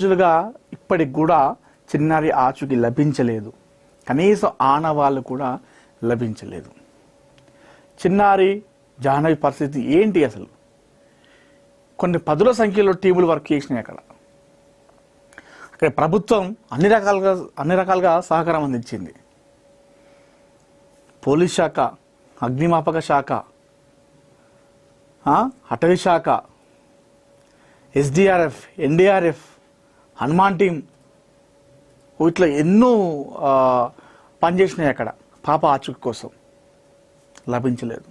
రోజులుగా ఇప్పటికి కూడా చిన్నారి ఆచూకీ లభించలేదు. కనీసం ఆనవాళ్ళు కూడా లభించలేదు. చిన్నారి జాహ్నవి పరిస్థితి ఏంటి అసలు? కొన్ని పదుల సంఖ్యలో టీములు వర్క్ చేసినాయి. అక్కడ ప్రభుత్వం అన్ని రకాలుగా సహకారం అందించింది. పోలీస్ శాఖ, అగ్నిమాపక శాఖ, అటవీ శాఖ, ఎస్డిఆర్ఎఫ్, ఎన్డీఆర్ఎఫ్, హనుమాన్ టీం ఇట్లా ఎన్నో పనిచేసినాయి అక్కడ పాప ఆచూకీ కోసం. లభించలేదు.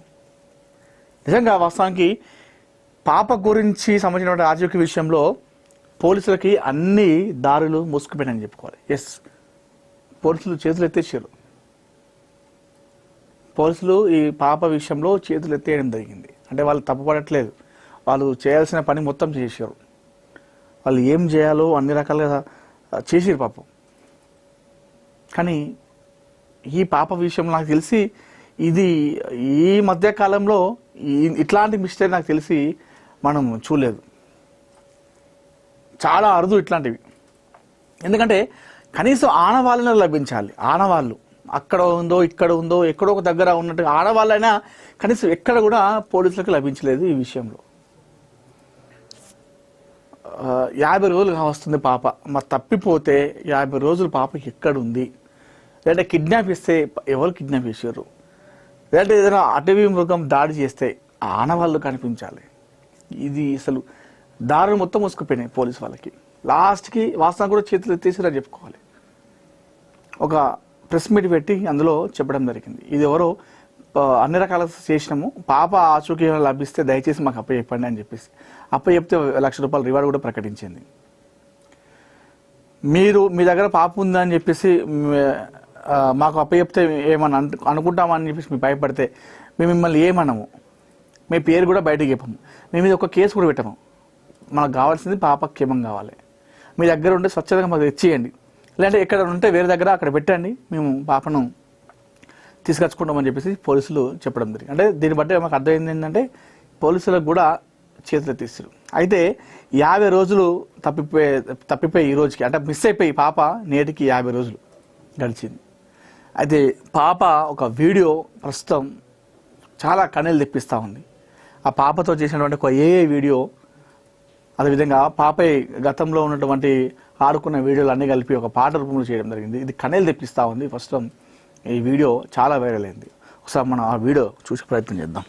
నిజంగా వాస్తవానికి పాప గురించి సంబంధించిన ఆచూకీ విషయంలో పోలీసులకి అన్ని దారులు మూసుకుపోయినాయని చెప్పుకోవాలి. ఎస్, పోలీసులు చేతులు ఎత్తేసారు. పోలీసులు ఈ పాప విషయంలో చేతులు ఎత్తేయడం జరిగింది. అంటే వాళ్ళు తప్పుపడట్లేదు, వాళ్ళు చేయాల్సిన పని మొత్తం చేశారు. వాళ్ళు ఏం చేయాలో అన్ని రకాలుగా చేసారు పాపం. కానీ ఈ పాప విషయంలో నాకు తెలిసి ఇది ఈ మధ్య కాలంలో ఇట్లాంటి మిస్టేక్ నాకు తెలిసి మనం చూడలేదు. చాలా అరుదు ఇట్లాంటివి. ఎందుకంటే కనీసం ఆనవాళ్ళనే లభించాలి. ఆనవాళ్ళు అక్కడ ఉందో ఇక్కడ ఉందో ఎక్కడో ఒక దగ్గర ఉన్నట్టు ఆడవాళ్ళైనా కనీసం ఎక్కడ కూడా పోలీసులకు లభించలేదు. ఈ విషయంలో 50 రోజులుగా వస్తుంది పాప. మరి తప్పిపోతే 50 రోజులు పాప ఎక్కడుంది? లేదంటే కిడ్నాప్ చేస్తే ఎవరు కిడ్నాప్ చేశారు? లేదంటే ఏదైనా అటవీ మృగం దాడి చేస్తే ఆనవాళ్ళు కనిపించాలి. ఇది అసలు దారులు మొత్తం మూసుకుపోయినాయి పోలీసు వాళ్ళకి. లాస్ట్కి వాస్తవం కూడా చేతులు ఎత్తేసిరా చెప్పుకోవాలి. ఒక ప్రెస్ మీట్ పెట్టి అందులో చెప్పడం జరిగింది, ఇది ఎవరో అన్ని రకాల చేసినాము, పాప ఆచూకీ లభిస్తే దయచేసి మాకు అప్పచెప్పండి అని చెప్పేసి అప్పచెప్తే ₹1,00,000 రివార్డు కూడా ప్రకటించింది. మీరు మీ దగ్గర పాప ఉందని చెప్పేసి మాకు అప్పచెప్తే ఏమన్నా అనుకుంటామని చెప్పేసి మీరు భయపడితే మేము మిమ్మల్ని ఏమన్నాము, మీ పేరు కూడా బయటకు చెప్పము, మేము మీద ఒక కేసు కూడా పెట్టము. మనకు కావాల్సింది పాప క్షేమం కావాలి. మీ దగ్గర ఉంటే స్వచ్ఛతగా మాకు తెచ్చియండి, లేదంటే ఎక్కడ ఉంటే వేరే దగ్గర అక్కడ పెట్టండి, మేము పాపను తీసుకొచ్చుకుంటామని చెప్పేసి పోలీసులు చెప్పడం జరిగింది. అంటే దీన్ని బట్టి మాకు అర్థమైంది ఏంటంటే పోలీసులకు కూడా చేతులు తీస్తారు. అయితే 50 రోజులు తప్పిపోయి ఈ రోజుకి అంటే మిస్ అయిపోయి పాప నేటికి 50 రోజులు గడిచింది. అయితే పాప ఒక వీడియో ప్రస్తుతం చాలా కన్నీళ్ళు తెప్పిస్తూ ఉంది. ఆ పాపతో చేసినటువంటి ఒక వీడియో, అదేవిధంగా పాపై గతంలో ఉన్నటువంటి ఆడుకున్న వీడియోలు అన్నీ కలిపి ఒక పాట రూపంలో చేయడం జరిగింది. ఇది కన్నీళ్ళు తెప్పిస్తూ ఉంది. ప్రస్తుతం ఈ వీడియో చాలా వైరల్ అయింది. ఒకసారి మనం ఆ వీడియో చూసే ప్రయత్నం చేద్దాం.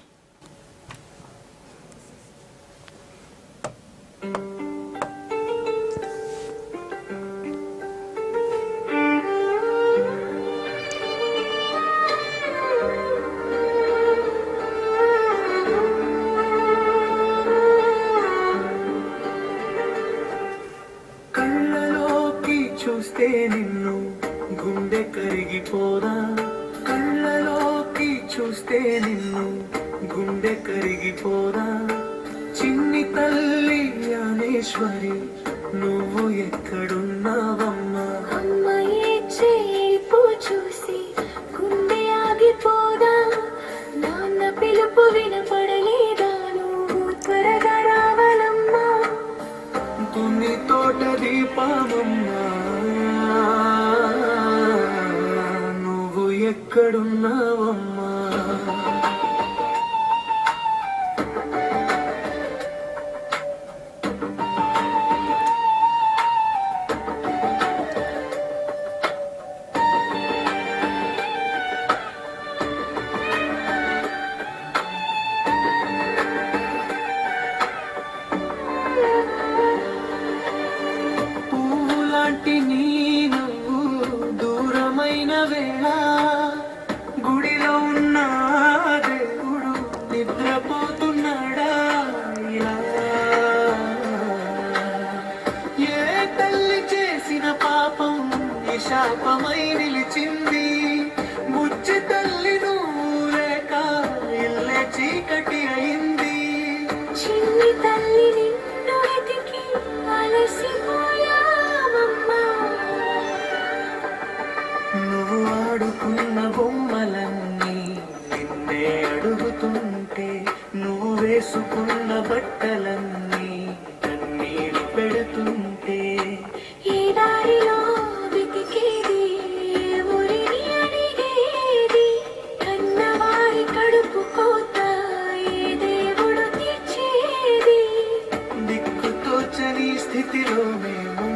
చూస్తే నిన్ను గుండె కరిగిపోదా, కళ్ళలోకి చూస్తే నిన్ను గుండె కరిగిపోదా, చిన్ని తల్లి జ్ఞానేశ్వరి నువ్వు ఎక్కడున్నావమ్మా, అమ్మాయి చేపు చూసి గుండె ఆగిపోదా, నాన్న పిలుపు వినపడలేదా, నువ్వు త్వరగా రావాలమ్మా, తుని తోట దీపమమ్మా నువ్వు ఎక్కడున్నావమ్మా. నీ నువ్వు దూరమైన వేళ గుడిలో ఉన్న దేవుడు నిద్రపోతున్నాడా ఇలా, ఏ తల్లి చేసిన పాపం ఈ శాపమై నిలిచింది, బుజ్జి తల్లి నువ్వు లేక ఇల్లే చీకటి అయింది, చిన్ని తల్లి నిన్ను వెతికి అలసిపోయా, నువ్వు ఆడుకున్న బొమ్మలన్నీ నిన్నే అడుగుతుంటే, నువ్వు వేసుకున్న బట్టలన్నీ కన్నీళ్ళు పెడుతుంటే, మేము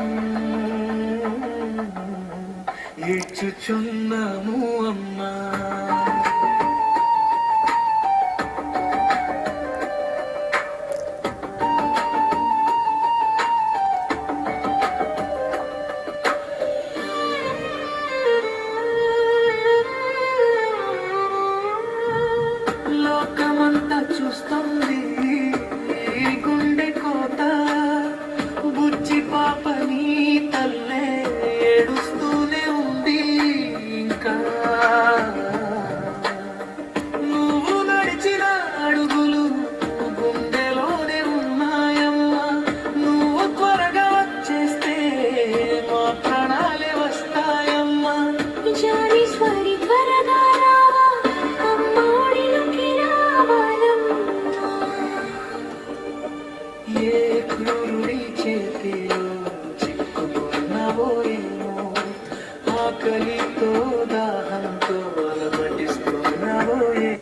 ఏడ్చుచున్నాము అమ్మా. లోకమంతా చూస్తుంది గుండె కోత, బుజ్జి పాపని తల్లే ఏడుస్తూనే ఉంది ఇంకా. నువ్వు నడిచిన అడుగులు గుండెలోనే ఉన్నాయమ్మా. నువ్వు త్వరగా వచ్చేస్తే మా ప్రాణాలే వస్తాయమ్మా. జానేశ్వరి త్వరగా రావా, అమ్మోడిలోకి రావాలమ్మా. ఏ క్రూరుడి చేతిలో చిక్కుకున్నావో ఏమో, ఆకలితో దాహంతో అలమటిస్తున్నావో ఏమో.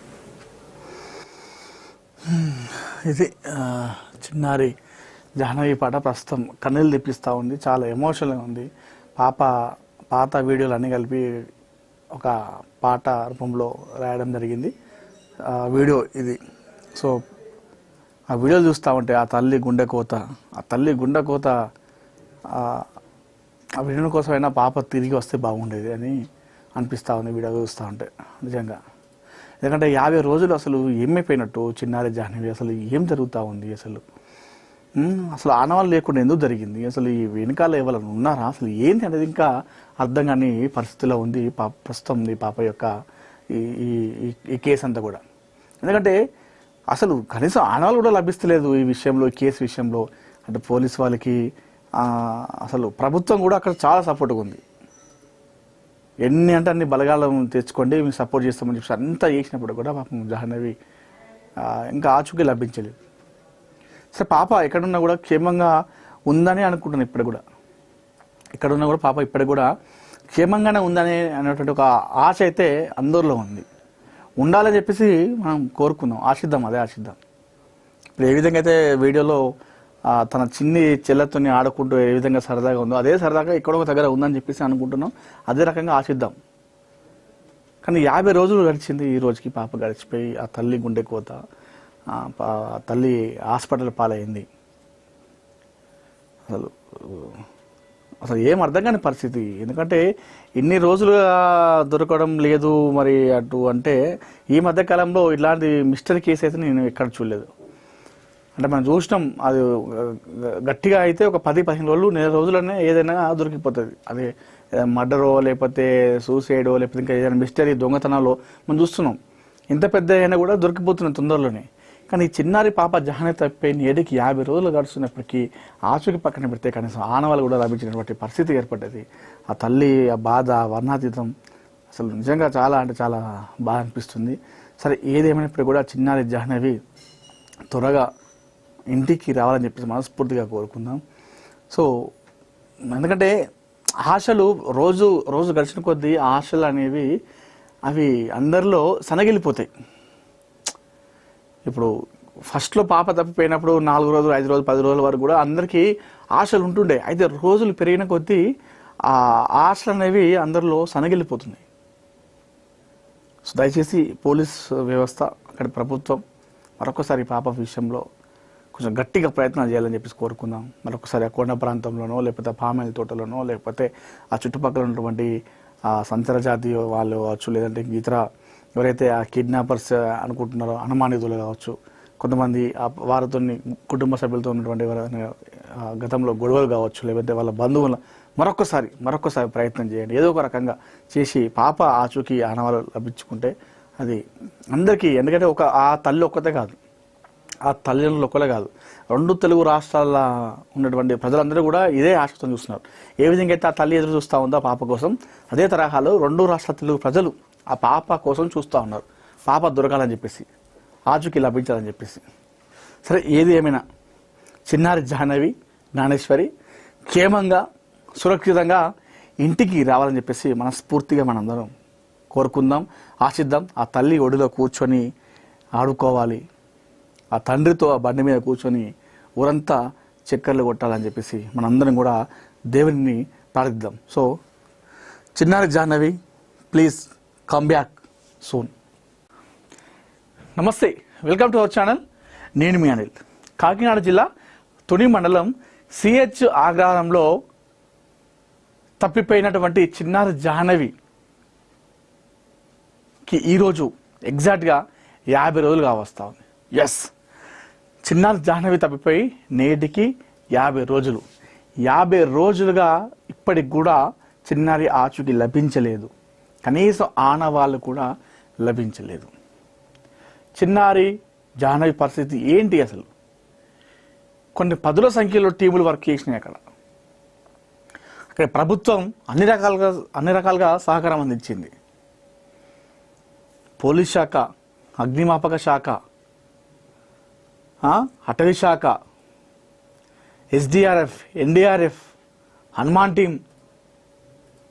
ఇది చిన్నారి జాహ్నవి పాట ప్రస్తుతం కన్నీళ్ళు తెప్పిస్తూ ఉంది. చాలా ఎమోషనల్గా ఉంది. పాత వీడియోలు అన్నీ కలిపి ఒక పాట రూపంలో రాయడం జరిగింది. వీడియో ఇది. సో ఆ వీడియోలు చూస్తూ ఉంటే ఆ తల్లి గుండె కోత ఆ వీడియో కోసమైనా పాప తిరిగి వస్తే బాగుండేది అని అనిపిస్తూ ఉంది వీడియో చూస్తూ ఉంటే నిజంగా. ఎందుకంటే 50 రోజులు అసలు ఏమైపోయినట్టు చిన్నారి జాహ్నవి, అసలు ఏం జరుగుతూ ఉంది, అసలు ఆనవాళ్ళు లేకుండా ఎందుకు జరిగింది, అసలు ఈ వెనకాల ఎవరైనా ఉన్నారా, అసలు ఏంటి అనేది ఇంకా అర్థం కాని పరిస్థితిలో ఉంది ప్రస్తుతం ఉంది పాప యొక్క ఈ కేసు అంతా కూడా. ఎందుకంటే అసలు కనీసం ఆనవాళ్ళు కూడా లభిస్తలేదు ఈ విషయంలో, ఈ కేసు విషయంలో. అంటే పోలీస్ వాళ్ళకి అసలు ప్రభుత్వం కూడా అక్కడ చాలా సపోర్ట్గా ఉంది. ఎన్ని అంటే అన్ని బలగాలను తెచ్చుకోండి, మేము సపోర్ట్ చేస్తామని చెప్పి అంతా చేసినప్పుడు కూడా పాపం జాహ్నవి ఇంకా ఆచూకీ లభించలేదు. సరే పాప ఎక్కడున్నా కూడా క్షేమంగా ఉందని అనుకుంటున్నాను. ఇప్పుడు కూడా ఎక్కడున్నా కూడా పాప ఇప్పటికి కూడా క్షేమంగానే ఉందని అనేటువంటి ఒక ఆశ అయితే అందరిలో ఉంది. ఉండాలని చెప్పేసి మనం కోరుకుందాం, అదే ఆశిద్దాం. ఇప్పుడు ఏ విధంగా అయితే వీడియోలో తన చిన్ని చెల్లెతో ఆడుకుంటూ ఏ విధంగా సరదాగా ఉందో అదే సరదాగా ఇక్కడ ఒక దగ్గర ఉందని చెప్పేసి అనుకుంటున్నాం. అదే రకంగా ఆశిద్దాం. కానీ 50 రోజులు గడిచింది. ఈ రోజుకి పాప గడిచిపోయి ఆ తల్లి గుండె కోత, తల్లి హాస్పిటల్ పాలైంది. అసలు ఏం అర్థం కాని పరిస్థితి. ఎందుకంటే ఇన్ని రోజులుగా దొరకడం లేదు మరి అటు అంటే ఈ మధ్య కాలంలో ఇలాంటి మిస్టరీ కేసు అయితే నేను ఎక్కడ చూడలేదు. అంటే మనం చూసినాం, అది గట్టిగా అయితే ఒక 10-15 రోజులు, నెల రోజులనే ఏదైనా దొరికిపోతుంది. అదే మర్డరో లేకపోతే సూసైడో లేకపోతే ఇంకా ఏదైనా మిస్టరీ దొంగతనాలో మనం చూస్తున్నాం. ఇంత పెద్ద అయినా కూడా దొరికిపోతున్నాయి తొందరలోనే. కానీ ఈ చిన్నారి పాప జాహ్నవి తప్పిపోయిన 50 రోజులు గడుస్తున్నప్పటికీ ఆచూకీ పక్కన పెడితే కనీసం ఆనవాళ్ళు కూడా లభించినటువంటి పరిస్థితి ఏర్పడ్డది. ఆ తల్లి ఆ బాధ వర్ణాతీతం. అసలు నిజంగా చాలా అంటే చాలా బాగా అనిపిస్తుంది. సరే ఏదేమైనప్పుడు కూడా చిన్నారి జాహ్నవి త్వరగా ఇంటికి రావాలని చెప్పేసి మనస్ఫూర్తిగా కోరుకుందాం. సో ఎందుకంటే ఆశలు రోజు రోజు గడిచిన కొద్దీ ఆశలు అనేవి అవి అందరిలో సనగిలిపోతాయి. ఇప్పుడు ఫస్ట్లో పాప తప్పిపోయినప్పుడు 4 రోజులు 5 రోజులు 10 రోజుల వరకు కూడా అందరికీ ఆశలు ఉంటుండే. అయితే రోజులు పెరిగిన కొద్దీ ఆ ఆశలు అనేవి అందరిలో సనగిలిపోతున్నాయి. సో దయచేసి పోలీస్ వ్యవస్థ, అక్కడ ప్రభుత్వం మరొకసారి పాప విషయంలో కొంచెం గట్టిగా ప్రయత్నాలు చేయాలని చెప్పేసి కోరుకుందాం. మరొకసారి ఆ కొండ ప్రాంతంలోనో లేకపోతే పామాయిల్ తోటలోనో లేకపోతే ఆ చుట్టుపక్కల ఉన్నటువంటి సంచర జాతి వాళ్ళు కావచ్చు, లేదంటే ఇతర ఎవరైతే ఆ కిడ్నాపర్స్ అనుకుంటున్నారో అనుమానితులు కావచ్చు, కొంతమంది వారితో కుటుంబ సభ్యులతో ఉన్నటువంటి గతంలో గొడవలు కావచ్చు, లేకపోతే వాళ్ళ బంధువుల మరొకసారి ప్రయత్నం చేయండి. ఏదో ఒక రకంగా చేసి పాప ఆచూకీ ఆనవాళ్ళు లభించుకుంటే అది అందరికీ. ఎందుకంటే ఆ తల్లి ఒక్కతే కాదు, ఆ తల్లిదండ్రులు ఒక్కలే కాదు, 2 తెలుగు రాష్ట్రాల్లో ఉన్నటువంటి ప్రజలందరూ కూడా ఇదే ఆశతో చూస్తున్నారు. ఏ విధంగా అయితే ఆ తల్లి ఎదురు చూస్తూ ఉందో పాప కోసం, అదే తరహాలో 2 రాష్ట్రాల తెలుగు ప్రజలు ఆ పాప కోసం చూస్తూ ఉన్నారు. పాప దొరకాలని చెప్పేసి, ఆచూకీ లభించాలని చెప్పేసి. సరే ఏది ఏమైనా చిన్నారి జాహ్నవి జ్ఞానేశ్వరి క్షేమంగా సురక్షితంగా ఇంటికి రావాలని చెప్పేసి మనస్ఫూర్తిగా మనందరం కోరుకుందాం, ఆశిద్దాం. ఆ తల్లి ఒడిలో కూర్చొని ఆడుకోవాలి, ఆ తండ్రితో ఆ బండి మీద కూర్చొని ఊరంతా చక్కర్లు కొట్టాలని చెప్పేసి మనందరం కూడా దేవుని ప్రార్థిద్దాం. సో చిన్నారి Jahnavi, please come back soon. నమస్తే, వెల్కమ్ టు అవర్ ఛానల్. నేను మీ అనిల్. కాకినాడ జిల్లా తుని మండలం సిహెచ్ ఆగ్రహారంలో తప్పిపోయినటువంటి చిన్నారి జాహ్నవికి ఈరోజు ఎగ్జాక్ట్గా 50 రోజులు కావస్తా ఉంది. ఎస్, చిన్నారి జాహ్నవి తప్పిపోయి నేటికి 50 రోజులు. 50 రోజులుగా ఇప్పటికి కూడా చిన్నారి ఆచూకీ లభించలేదు. కనీసం ఆనవాళ్ళు కూడా లభించలేదు. చిన్నారి జాహ్నవి పరిస్థితి ఏంటి అసలు? కొన్ని పదుల సంఖ్యలో టీములు వర్క్ చేసినాయి. అక్కడ ప్రభుత్వం అన్ని రకాలుగా సహకారం అందించింది. పోలీస్ శాఖ, అగ్నిమాపక శాఖ, అటవీ శాఖ, ఎస్డిఆర్ఎఫ్, ఎన్డీఆర్ఎఫ్, హనుమాన్ టీం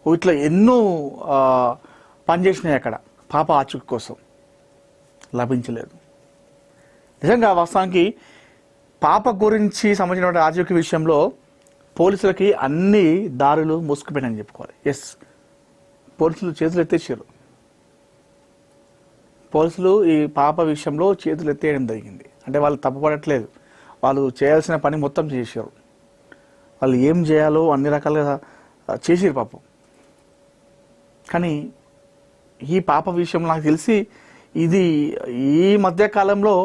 ఇట్లా ఎన్నో పనిచేసినాయి అక్కడ పాప ఆచూకీ కోసం. లభించలేదు. నిజంగా వాస్తవానికి పాప గురించి సంబంధించిన ఆచూకీ విషయంలో పోలీసులకి అన్ని దారులు మూసుకుపోయినాయని చెప్పుకోవాలి. ఎస్, పోలీసులు చేతులు ఎత్తేసారు. పోలీసులు ఈ పాప విషయంలో చేతులు ఎత్తేయడం జరిగింది. అంటే వాళ్ళు తప్పుపడట్లేదు, వాళ్ళు చేయాల్సిన పని మొత్తం చేశారు. వాళ్ళు ఏం చేయాలో అన్ని రకాలుగా చేసారు పాపం. కానీ ఈ పాప విషయం నాకు తెలిసి ఇది ఈ మధ్య కాలంలో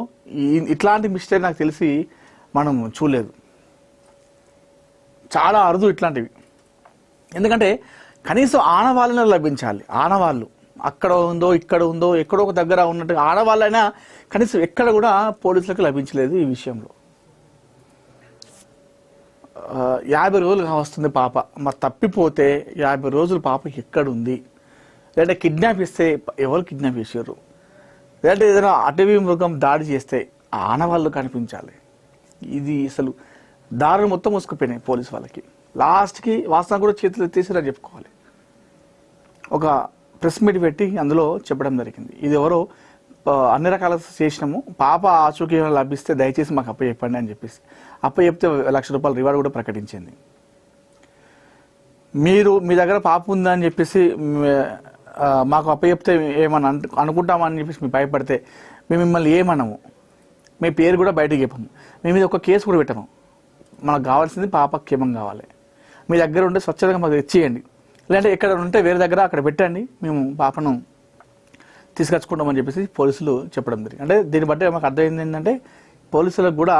ఇట్లాంటి మిస్టేక్ నాకు తెలిసి మనం చూడలేదు. చాలా అరుదు ఇట్లాంటివి. ఎందుకంటే కనీసం ఆనవాళ్ళని లభించాలి. ఆనవాళ్ళు అక్కడ ఉందో ఇక్కడ ఉందో ఎక్కడో ఒక దగ్గర ఉన్నట్టు ఆడవాళ్ళైనా కనీసం ఎక్కడ కూడా పోలీసులకు లభించలేదు. ఈ విషయంలో 50 రోజులు వస్తుంది పాప. మరి తప్పిపోతే 50 రోజులు పాప ఎక్కడుంది? లేదంటే కిడ్నాప్ చేస్తే ఎవరు కిడ్నాప్ చేశారు? లేదంటే ఏదైనా అటవీ మృగం దాడి చేస్తే ఆనవాళ్ళు కనిపించాలి. ఇది అసలు దారులు మొత్తం మూసుకుపోయినాయి పోలీసు వాళ్ళకి. లాస్ట్కి వాస్తవం కూడా చేతులు ఎత్తేసారని చెప్పుకోవాలి. ఒక ప్రెస్ మీట్ పెట్టి అందులో చెప్పడం జరిగింది, ఇది ఎవరో అన్ని రకాల చేసినాము, పాప ఆచూకీ లభిస్తే దయచేసి మాకు అప్పచెప్పండి అని చెప్పేసి అప్పచెప్తే ₹1,00,000 రివార్డు కూడా ప్రకటించింది. మీరు మీ దగ్గర పాప ఉందని చెప్పేసి మాకు అప్పచెప్తే ఏమన్నా అనుకుంటామని చెప్పేసి మీరు భయపడితే మేము మిమ్మల్ని ఏమనము, మీ పేరు కూడా బయటకు చెప్పము, మీ మీద ఒక కేసు కూడా పెట్టము. మనకు కావాల్సింది పాప క్షేమం కావాలి. మీ దగ్గర ఉంటే స్వచ్ఛతగా మాకు ఇచ్చేయండి, లేదంటే ఎక్కడ ఉంటే వేరే దగ్గర అక్కడ పెట్టండి, మేము పాపను తీసుకొచ్చుకుంటామని చెప్పేసి పోలీసులు చెప్పడం జరిగింది. అంటే దీన్ని బట్టి మాకు అర్థమైంది ఏంటంటే పోలీసులకు కూడా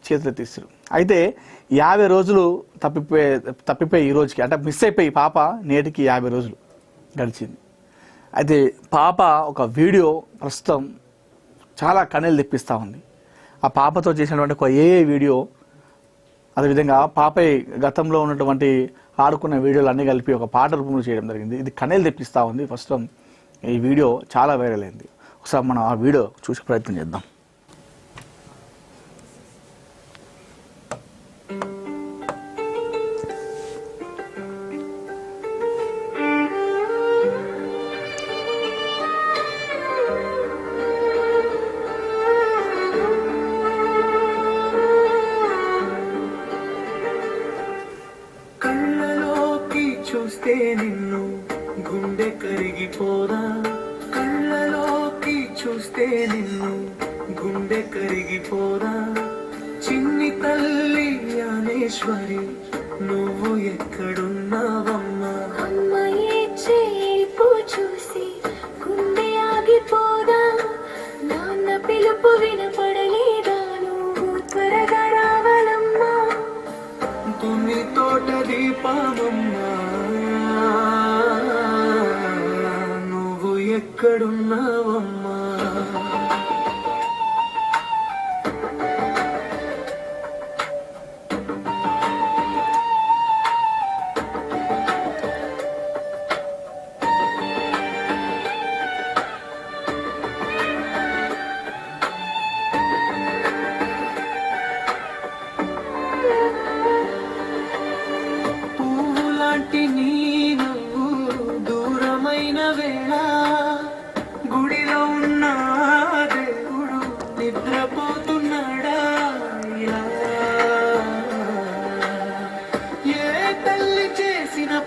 చేతులు ఎత్తేస్తారు. అయితే 50 రోజులు తప్పిపోయి ఈ రోజుకి, అంటే మిస్ అయిపోయి పాప నేటికి 50 రోజులు గడిచింది. అయితే పాప ఒక వీడియో ప్రస్తుతం చాలా కన్నీళ్ళు తెప్పిస్తూ ఉంది. ఆ పాపతో చేసినటువంటి ఒక వీడియో, అదేవిధంగా పాపై గతంలో ఉన్నటువంటి ఆడుకున్న వీడియోలు అన్నీ కలిపి ఒక పాట రూపంలో చేయడం జరిగింది. ఇది కన్నీళ్ళు తెప్పిస్తూ ఉంది. ప్రస్తుతం ఈ వీడియో చాలా వైరల్ అయింది. ఒకసారి మనం ఆ వీడియో చూసే ప్రయత్నం చేద్దాం. చూస్తే నిన్ను గుండె కరిగిపోదా, కళ్ళలోకి చూస్తే నిన్ను గుండె కరిగిపోదా, చిన్ని తల్లి జ్ఞానేశ్వరి నువ్వు ఎక్కడున్నావమ్మా, అమ్మాయి చేపు చూసి గుండె ఆగిపోదా, నాన్న పిలుపు వినపడలేదా, నువ్వు త్వరగా రావాలమ్మా, తుని తోట దీపమమ్మా నువ్వు ఎక్కడున్నావమ్మా. నీ నువ్వు దూరమైన వేళ గుడిలో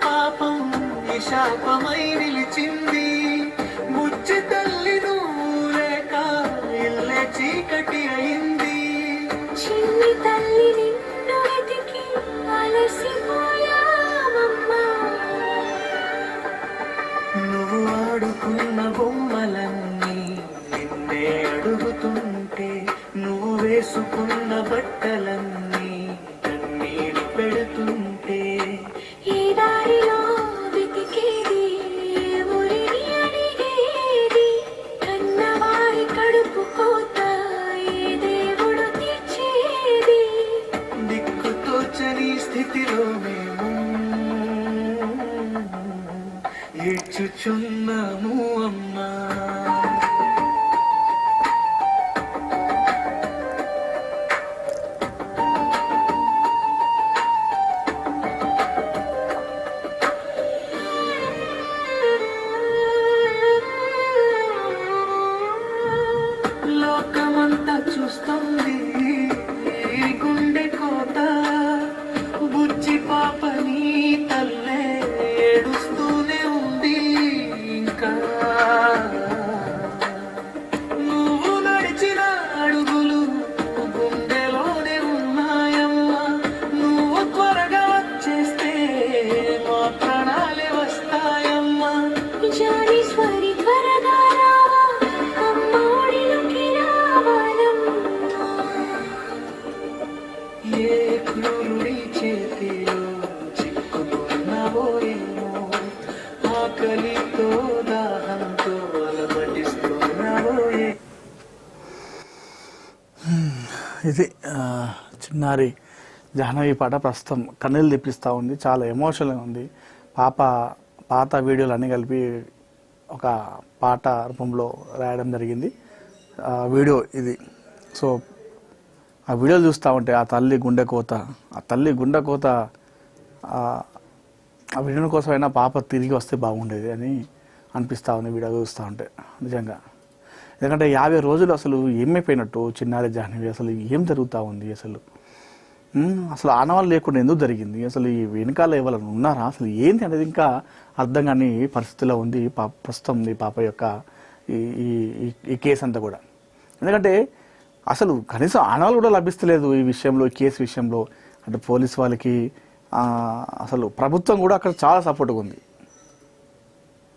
పాపం ఈ శాపమై నిలిచింది. బుజ్జి తల్లి నువ్వు లేక ఇల్లే చీకటి అయింది. చిన్ని తల్లి నిన్ను వెతికి అలసిపోయామమ్మా. నువ్వు ఆడుకున్న బొమ్మలన్నీ నిన్నే అడుగుతుంటే, నువ్వు వేసుకున్న బట్టలన్నీ కన్నీరు పెడుతుంటే, ఈ దారిలో వెతికేది ఏ ఊరిని అడిగేది, కన్నవారి కడుపు కోత ఏ దేవుడు తీర్చేది. దిక్కుతోచని స్థితిలో మేము ఏడ్చుచున్నాము అమ్మా. లోకమంతా చూస్తుంది ఈ గుండె కోత. బుజ్జి పాపని తల్లే ఏడుస్తూనే ఉంది ఇంకా. నువ్వు నడిచిన అడుగులు గుండెలోనే ఉన్నాయమ్మా. నువ్వు త్వరగా వచ్చేస్తే మా ప్రాణాలే వస్తాయమ్మా. జానీశ్వరి త్వరగా రావా, అమ్మోడిలోకి రావాలమ్మా. ఏ క్రూరుడి చేతిలో చిక్కుకున్నావో ఏమో, ఆకలితో దాహంతో అలమటిస్తున్నావో ఏమో. ఇది చిన్నారి జాహ్నవి పాట ప్రస్తుతం కన్నీళ్ళు తెప్పిస్తూ ఉంది. చాలా ఎమోషనల్గా ఉంది. పాత వీడియోలు అన్నీ కలిపి ఒక పాట రూపంలో రాయడం జరిగింది. వీడియో ఇది. సో ఆ వీడియోలు చూస్తూ ఉంటే ఆ తల్లి గుండె కోత ఆ వీడియో కోసమైనా పాప తిరిగి వస్తే బాగుండేది అని అనిపిస్తూ ఉంది వీడియో చూస్తూ ఉంటే నిజంగా. ఎందుకంటే 50 రోజులు అసలు ఏమైపోయినట్టు చిన్నారి జాహ్నవి, అసలు ఏం జరుగుతూ ఉంది అసలు? అసలు ఆనవాళ్ళు లేకుండా ఎందుకు జరిగింది? అసలు ఈ వెనకాల ఎవరైనా ఉన్నారా? అసలు ఏంటి అనేది ఇంకా అర్థం కాని పరిస్థితిలో ఉంది ప్రస్తుతం ఈ పాప యొక్క ఈ కేసు అంతా కూడా. ఎందుకంటే అసలు కనీసం ఆనవాళ్ళు కూడా లభిస్తలేదు ఈ విషయంలో, ఈ కేసు విషయంలో. అంటే పోలీస్ వాళ్ళకి అసలు ప్రభుత్వం కూడా అక్కడ చాలా సపోర్ట్గా ఉంది.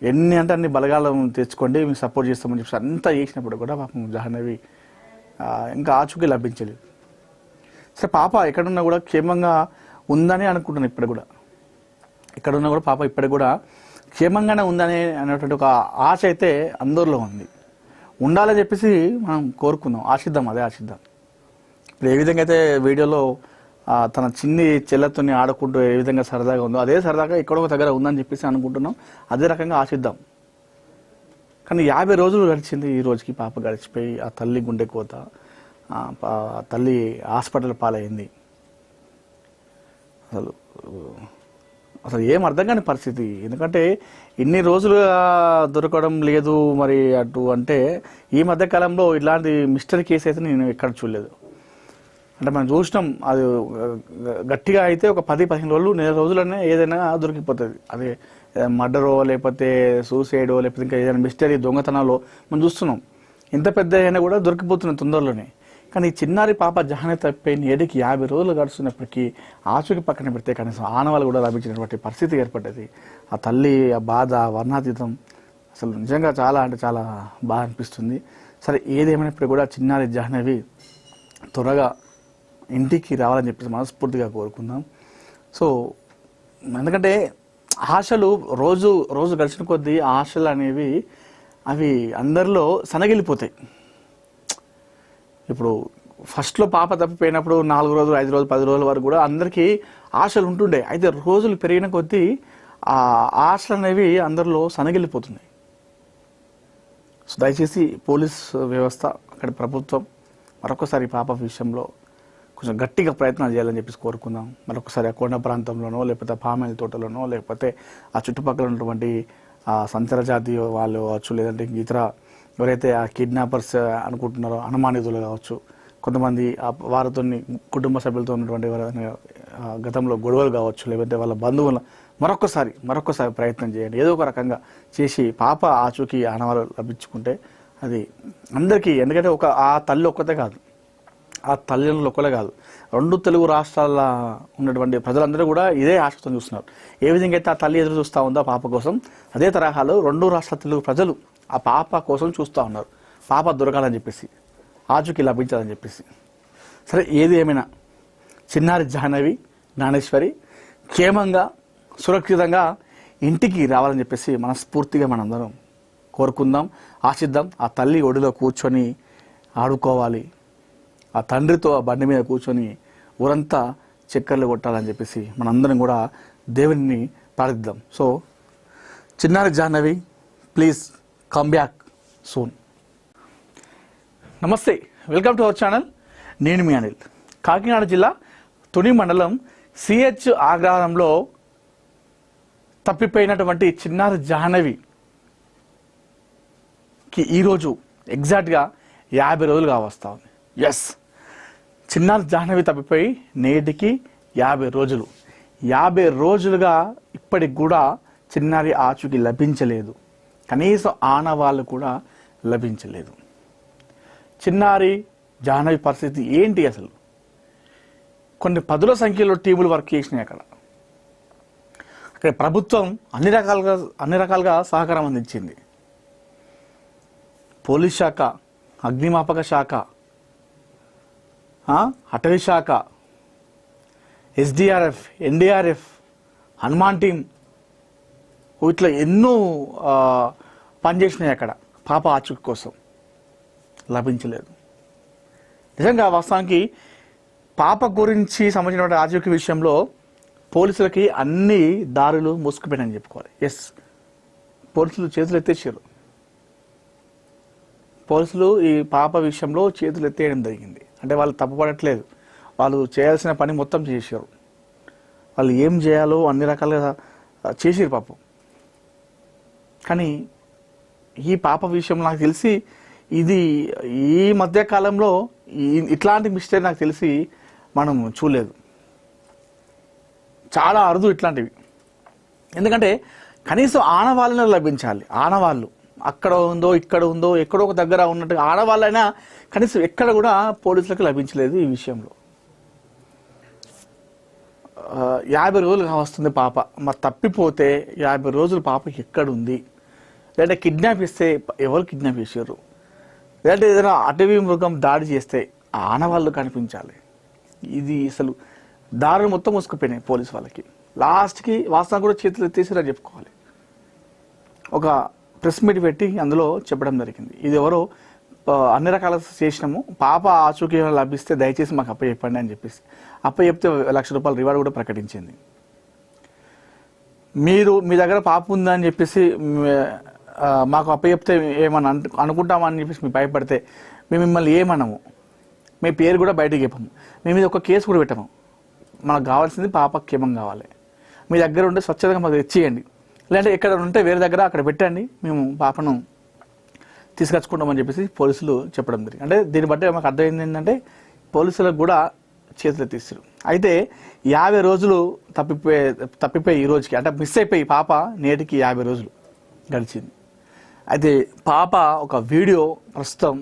ఎన్ని అంటే అన్ని బలగాలం తెచ్చుకోండి, మేము సపోర్ట్ చేస్తామని చెప్పి అంతా చేసినప్పుడు కూడా పాపం జాహ్నవి ఇంకా ఆచూకీ లభించలేదు. సరే, పాప ఎక్కడున్నా కూడా క్షేమంగా ఉందని అనుకుంటున్నాను. ఎక్కడున్నా కూడా పాప ఇప్పటికి కూడా క్షేమంగానే ఉందని అనేటువంటి ఒక ఆశ అయితే అందరిలో ఉంది. ఉండాలని చెప్పేసి మనం కోరుకుందాం, ఆశిద్దాం. ఇప్పుడు ఏ విధంగా అయితే వీడియోలో తన చిన్ని చెల్లెతోని ఆడుకుంటూ ఏ విధంగా సరదాగా ఉందో అదే సరదాగా ఎక్కడో దగ్గర ఉందని చెప్పేసి అనుకుంటున్నాం. అదే రకంగా ఆశిద్దాం. కానీ 50 రోజులు గడిచింది. ఈ రోజుకి పాప గడిచిపోయి ఆ తల్లి గుండె కోత, తల్లి హాస్పిటల్ పాలైంది. అసలు ఏం అర్థం కాని పరిస్థితి. ఎందుకంటే ఇన్ని రోజులుగా దొరకడం లేదు మరి అటు అంటే ఈ మధ్య కాలంలో ఇలాంటి మిస్టరీ కేసు అయితే నేను ఎక్కడ చూడలేదు. అంటే మనం చూసినాం, అది గట్టిగా అయితే ఒక 10-15 రోజులు, నెల రోజులనే ఏదైనా దొరికిపోతుంది. అదే మర్డరో లేకపోతే సూసైడో లేకపోతే ఇంకా ఏదైనా మిస్టరీ దొంగతనాలో మనం చూస్తున్నాం. ఇంత పెద్ద అయినా కూడా దొరికిపోతున్నాయి తొందరలోనే. కానీ ఈ చిన్నారి పాప జాహ్నవి తప్పిపోయి నేటికి 50 రోజులు గడుస్తున్నప్పటికీ ఆచూకి పక్కన పెడితే కనీసం ఆనవాళ్ళు కూడా లభించినటువంటి పరిస్థితి ఏర్పడ్డది. ఆ తల్లి ఆ బాధ వర్ణాతీతం. అసలు నిజంగా చాలా అంటే చాలా బాగా అనిపిస్తుంది. సరే, ఏదేమైనప్పుడు కూడా చిన్నారి జాహ్నవి త్వరగా ఇంటికి రావాలని చెప్పేసి మనస్ఫూర్తిగా కోరుకుందాం. సో ఎందుకంటే ఆశలు రోజు రోజు గడిచిన కొద్దీ ఆశలు అనేవి అవి అందరిలో సనగిలిపోతాయి. ఇప్పుడు ఫస్ట్లో పాప తప్పిపోయినప్పుడు 4 రోజులు, 5 రోజులు, 10 రోజుల వరకు కూడా అందరికీ ఆశలు ఉంటుండే. అయితే రోజులు పెరిగిన కొద్దీ ఆ ఆశలు అనేవి అందరిలో సనగిలిపోతున్నాయి. సో దయచేసి పోలీస్ వ్యవస్థ, అక్కడి ప్రభుత్వం మరొకసారి పాప విషయంలో కొంచెం గట్టిగా ప్రయత్నాలు చేయాలని చెప్పేసి కోరుకుందాం. మరొకసారి ఆ కొండ ప్రాంతంలోనో లేకపోతే పామాయిల్ తోటలోనో లేకపోతే ఆ చుట్టుపక్కల ఉన్నటువంటి సంచర జాతి వాళ్ళు కావచ్చు, లేదంటే ఇతర ఎవరైతే ఆ కిడ్నాపర్స్ అనుకుంటున్నారో అనుమానితులు కావచ్చు, కొంతమంది వారితో కుటుంబ సభ్యులతో ఉన్నటువంటి ఎవరైనా గతంలో గొడవలు కావచ్చు, లేకపోతే వాళ్ళ బంధువుల మరొకసారి ప్రయత్నం చేయండి. ఏదో ఒక రకంగా చేసి పాప ఆచూకీ ఆనవాళ్ళు లభించుకుంటే అది అందరికీ, ఎందుకంటే ఆ తల్లి ఒక్కతే కాదు, ఆ తల్లిదండ్రులు ఒక్కలే కాదు, 2 తెలుగు రాష్ట్రాల ఉన్నటువంటి ప్రజలందరూ కూడా ఇదే ఆశతో చూస్తున్నారు. ఏ విధంగా అయితే ఆ తల్లి ఎదురు చూస్తూ ఉందో పాప కోసం, అదే తరహాలో 2 రాష్ట్రాల తెలుగు ప్రజలు ఆ పాప కోసం చూస్తూ ఉన్నారు. పాప దొరకాలని చెప్పేసి, ఆచూకీ లభించాలని చెప్పేసి. సరే, ఏది ఏమైనా చిన్నారి జాహ్నవి జ్ఞానేశ్వరి క్షేమంగా సురక్షితంగా ఇంటికి రావాలని చెప్పేసి మనస్ఫూర్తిగా మనందరం కోరుకుందాం, ఆశిద్దాం. ఆ తల్లి ఒడిలో కూర్చొని ఆడుకోవాలి, ఆ తండ్రితో ఆ బండి మీద కూర్చొని ఊరంతా చక్కర్లు కొట్టాలని చెప్పేసి మనందరం కూడా దేవుని ప్రార్థిద్దాం. సో చిన్నారి Jahnavi, please come back soon. నమస్తే, వెల్కమ్ టు అవర్ ఛానల్. నేను మీ అనిల్. కాకినాడ జిల్లా తుని మండలం సిహెచ్ ఆగ్రహారంలో తప్పిపోయినటువంటి చిన్నారి జాహ్నవికి ఈరోజు ఎగ్జాక్ట్గా 50 రోజులు కావస్తా ఉంది. ఎస్, చిన్నారి జాహ్నవి తప్పిపోయి నేటికి 50 రోజులు. 50 రోజులుగా ఇప్పటికి కూడా చిన్నారి ఆచూకీ లభించలేదు, కనీసం ఆనవాళ్ళు కూడా లభించలేదు. చిన్నారి జాహ్నవి పరిస్థితి ఏంటి అసలు? కొన్ని 10ల సంఖ్యలో టీములు వర్క్ చేసినాయి అక్కడ. ప్రభుత్వం అన్ని రకాలుగా సహకారం అందించింది. పోలీస్ శాఖ, అగ్నిమాపక శాఖ, అటవీ శాఖ, ఎస్డిఆర్ఎఫ్, ఎన్డీఆర్ఎఫ్, హనుమాన్ టీం ఇట్లా ఎన్నో పనిచేసినాయి అక్కడ పాప ఆచూకీ కోసం. లభించలేదు. నిజంగా వాస్తవానికి పాప గురించి సంబంధించిన ఆచూకీ విషయంలో పోలీసులకి అన్ని దారులు మూసుకుపోయినాయని చెప్పుకోవాలి. ఎస్, పోలీసులు చేతులు ఎత్తేసారు. పోలీసులు ఈ పాప విషయంలో చేతులు ఎత్తేయడం జరిగింది. అంటే వాళ్ళు తప్పుపడట్లేదు, వాళ్ళు చేయాల్సిన పని మొత్తం చేశారు. వాళ్ళు ఏం చేయాలో అన్ని రకాలుగా చేసారు పాపం. కానీ ఈ పాప విషయం నాకు తెలిసి ఇది ఈ మధ్య కాలంలో ఇట్లాంటి మిస్టేక్ నాకు తెలిసి మనం చూడలేదు. చాలా అరుదు ఇట్లాంటివి. ఎందుకంటే కనీసం ఆనవాళ్ళనే లభించాలి. ఆనవాళ్ళు అక్కడ ఉందో ఇక్కడ ఉందో ఎక్కడో ఒక దగ్గర ఉన్నట్టుగా ఆడవాళ్ళైనా కనీసం ఎక్కడ కూడా పోలీసులకు లభించలేదు. ఈ విషయంలో 50 రోజులు వస్తుంది పాప. మరి తప్పిపోతే 50 రోజులు పాప ఎక్కడుంది? లేదంటే కిడ్నాప్ చేస్తే ఎవరు కిడ్నాప్ చేశారు? లేదంటే ఏదైనా అటవీ మృగం దాడి చేస్తే ఆనవాళ్ళు కనిపించాలి. ఇది అసలు దారులు మొత్తం మూసుకుపోయినాయి పోలీసు వాళ్ళకి. లాస్ట్కి వాస్తవం కూడా చేతులు ఎత్తేసిరా చెప్పుకోవాలి. ఒక ప్రెస్ మీట్ పెట్టి అందులో చెప్పడం జరిగింది, ఇది ఎవరో అన్ని రకాల చేసినాము, పాప ఆచూకీ లభిస్తే దయచేసి మాకు అప్పచెప్పండి అని చెప్పేసి అప్పచెప్తే ₹1,00,000 రివార్డు కూడా ప్రకటించింది. మీరు మీ దగ్గర పాప ఉందని చెప్పేసి మాకు అప్పచెప్తే ఏమన్నా అనుకుంటామని చెప్పేసి మీరు భయపడితే మేము మిమ్మల్ని ఏమనము, మీ పేరు కూడా బయటకు చెప్పము, మేము ఇది ఒక కేసు కూడా పెట్టము. మనకు కావాల్సింది పాప క్షేమం కావాలి. మీ దగ్గర ఉంటే స్వచ్ఛతగా మాకు తెచ్చియండి, లేదంటే ఎక్కడ ఉంటే వేరే దగ్గర అక్కడ పెట్టండి, మేము పాపను తీసుకొచ్చుకుంటామని చెప్పేసి పోలీసులు చెప్పడం జరిగింది. అంటే దీన్ని బట్టి మాకు అర్థమైంది ఏంటంటే పోలీసులకు కూడా చేతులు తీస్తారు. అయితే 50 రోజులు తప్పిపోయి ఈ రోజుకి, అంటే మిస్ అయిపోయి పాప నేటికి 50 రోజులు గడిచింది. అయితే పాప ఒక వీడియో ప్రస్తుతం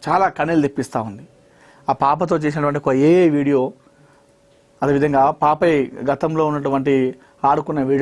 చాలా కన్నీళ్ళు తెప్పిస్తూ ఉంది. ఆ పాపతో చేసినటువంటి ఒక వీడియో, అదేవిధంగా పాపై గతంలో ఉన్నటువంటి ఆడుకున్న వీడియో